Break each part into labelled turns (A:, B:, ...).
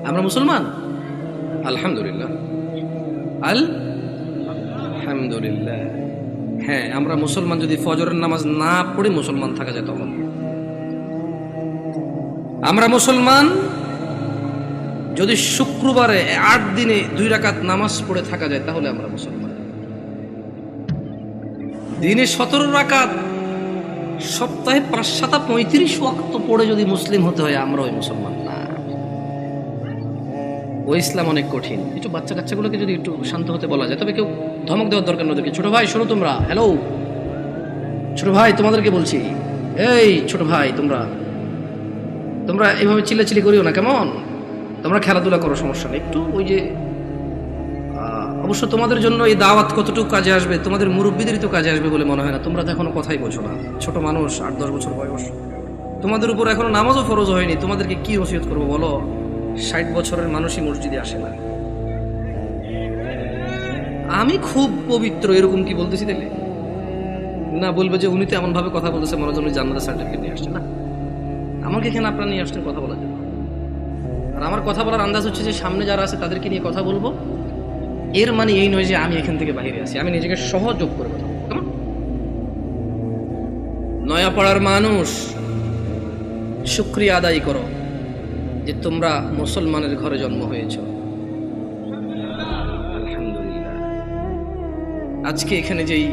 A: আমরা মুসলমান, আলহামদুলিল্লাহ আলহামদুলিল্লাহ। হ্যাঁ, আমরা মুসলমান যদি ফজরের নামাজ না পড়ে মুসলমান থাকা যায় তখন আমরা মুসলমান। যদি শুক্রবারে 8 দিনে 2 রাকাত নামাজ পড়ে থাকা যায় তাহলে আমরা মুসলমান। দিনে 17 রাকাত, সপ্তাহে 5-7-35 ওয়াক্ত পড়ে যদি মুসলিম হতে হয় আমরা ওই মুসলমান না। ওই ইসলাম অনেক কঠিন। একটু বাচ্চা কাচ্চাগুলোকে যদি একটু শান্ত হতে বলা যায়, তবে কেউ ধমক দেওয়ার দরকার নয়। ছোট ভাই শোনো, তোমরা হ্যালো, ছোট ভাই তোমাদেরকে বলছি, এই ছোট ভাই তোমরা তোমরা এইভাবে চিল্লাচিল্লি করিও না, কেমন? তোমরা খেলাধুলা করো, সমস্যা নেই। একটু ওই যে অবশ্য তোমাদের জন্য এই দাওয়াত কতটুকু কাজে আসবে, তোমাদের মুরব্বীদেরই তো কাজে আসবে বলে মনে হয় না। তোমরা তো এখনো কথাই বোঝো না, ছোট মানুষ, 8-10 বছর বয়স। তোমাদের উপর এখনো নামাজও ফরজ হয়নি, তোমাদেরকে কি ওসিয়ত করবো বলো? 60 বছরের মানুষই মসজিদে আসে না। আমি খুব পবিত্র এরকম কি বলতেছি তাহলে? না, বলবে যে উনি তো এমন ভাবে কথা বলতেছে মনে হয় জান্নাতের সার্টিফিকেট নিয়ে আসছে। না, আমাকে এখানে আপনারা নিয়ে আসছেন কথা বলার জন্য। আর আমার কথা বলার আন্দাজ হচ্ছে যে সামনে যারা আছে তাদেরকে নিয়ে কথা বলবো। এর মানে এই নয় যে আমি এখান থেকে বাইরে আছি, আমি নিজেকে সহযোগ করে কথা বলবো। কেমন? নয়াপাড়ার মানুষ, শুকরিয়া আদায় করো যে তোমরা মুসলমানের ঘরে জন্ম হয়েছ। আলহামদুলিল্লাহ। আজকে এখানে যেই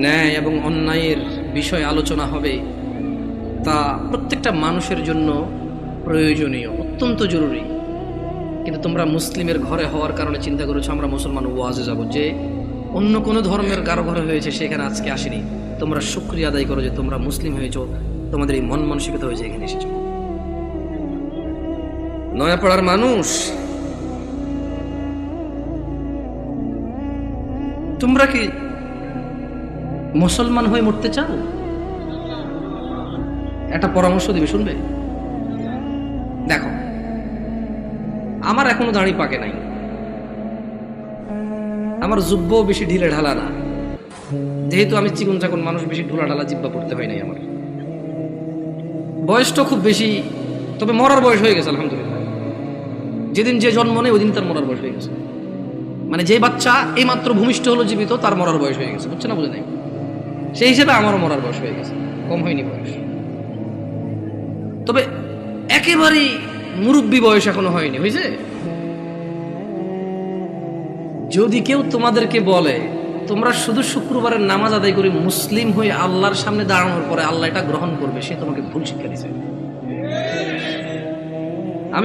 A: ন্যায় এবং অন্যায়ের বিষয় আলোচনা হবে তা প্রত্যেকটা মানুষের জন্য প্রয়োজনীয়, অত্যন্ত জরুরি। কিন্তু তোমরা মুসলিমের ঘরে হওয়ার কারণে চিন্তা করেছো আমরা মুসলমান ওয়াজে যাব, যে অন্য কোনো ধর্মের কারো ঘরে হয়েছে সেখানে আজকে আসেনি। তোমরা শুকরিয়া আদায় করো যে তোমরা মুসলিম হয়েছো, তোমাদের এই মন মানসিকতা হয়েছে এখানে এসেছো। নয়াপাড়ার মানুষ, তোমরা কি মুসলমান হয়ে মরতে চাও? একটা পরামর্শ দিবে, শুনবে? দেখো, আমার এখনো দাড়ি পাকে নাই, আমার জুব্বও বেশি ঢিলে ঢালা না, যেহেতু আমি চিকন চাকন মানুষ, বেশি ঢোলা ঢালা জিব্বা পড়তে হয় নাই। আমার বয়সটা খুব বেশি, তবে মরার বয়স হয়ে গেছে আলহামদুলিল্লাহ। যেদিন যে জন্ম নেই ওই দিন তার মরার বয়স হয়ে গেছে। মানে যে বাচ্চা এই মাত্র ভূমিষ্ঠ হলো জীবিত, তার মরার বয়স হয়ে গেছে, বুঝছে না? বুঝে নাই? সেই হিসেবে আমারও মরার বয়স হয়ে গেছে, কম হয়নি বয়স। তবে একেবারেই মুরব্বী বয়স এখনো হয়নি, হয়েছে? যদি কেউ তোমাদেরকে বলে তোমরা শুধু শুক্রবারের নামাজ আদায় করে মুসলিম হয়ে আল্লাহর সামনে দাঁড়ানোর পরে আল্লাহ এটা গ্রহণ করবে, সে তোমাকে ভুল শিক্ষা দিচ্ছে।